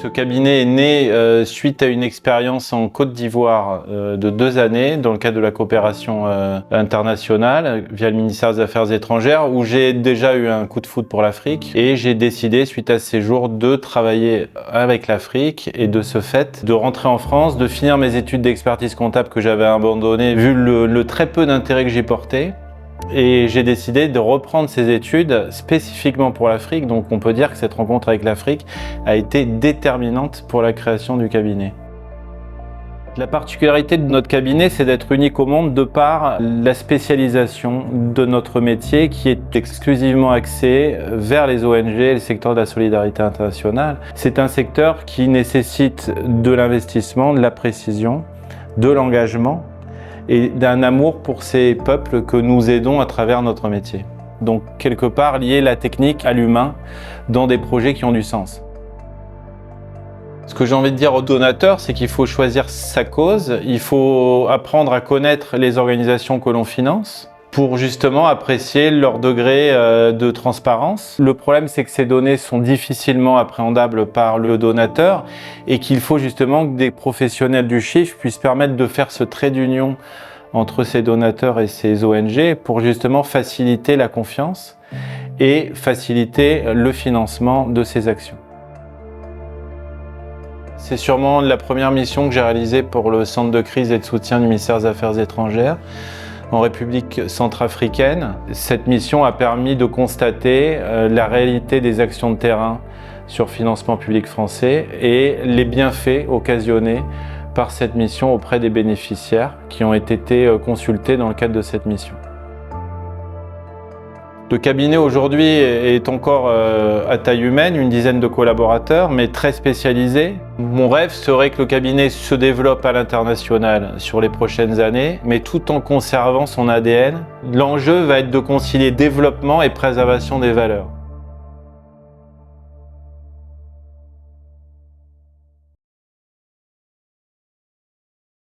Ce cabinet est né suite à une expérience en Côte d'Ivoire de 2 années dans le cadre de la coopération internationale via le ministère des Affaires étrangères où j'ai déjà eu un coup de foudre pour l'Afrique et j'ai décidé suite à ce séjour de travailler avec l'Afrique et de ce fait de rentrer en France, de finir mes études d'expertise comptable que j'avais abandonnées vu le très peu d'intérêt que j'y portais. Et j'ai décidé de reprendre ces études spécifiquement pour l'Afrique, donc on peut dire que cette rencontre avec l'Afrique a été déterminante pour la création du cabinet. La particularité de notre cabinet, c'est d'être unique au monde de par la spécialisation de notre métier qui est exclusivement axé vers les ONG et le secteur de la solidarité internationale. C'est un secteur qui nécessite de l'investissement, de la précision, de l'engagement et d'un amour pour ces peuples que nous aidons à travers notre métier. Donc, quelque part, lier la technique à l'humain dans des projets qui ont du sens. Ce que j'ai envie de dire aux donateurs, c'est qu'il faut choisir sa cause, il faut apprendre à connaître les organisations que l'on finance pour justement apprécier leur degré de transparence. Le problème, c'est que ces données sont difficilement appréhendables par le donateur et qu'il faut justement que des professionnels du chiffre puissent permettre de faire ce trait d'union entre ces donateurs et ces ONG pour justement faciliter la confiance et faciliter le financement de ces actions. C'est sûrement la première mission que j'ai réalisée pour le centre de crise et de soutien du ministère des Affaires étrangères en République centrafricaine. Cette mission a permis de constater la réalité des actions de terrain sur financement public français et les bienfaits occasionnés par cette mission auprès des bénéficiaires qui ont été consultés dans le cadre de cette mission. Le cabinet aujourd'hui est encore à taille humaine, une dizaine de collaborateurs, mais très spécialisé. Mon rêve serait que le cabinet se développe à l'international sur les prochaines années, mais tout en conservant son ADN. L'enjeu va être de concilier développement et préservation des valeurs.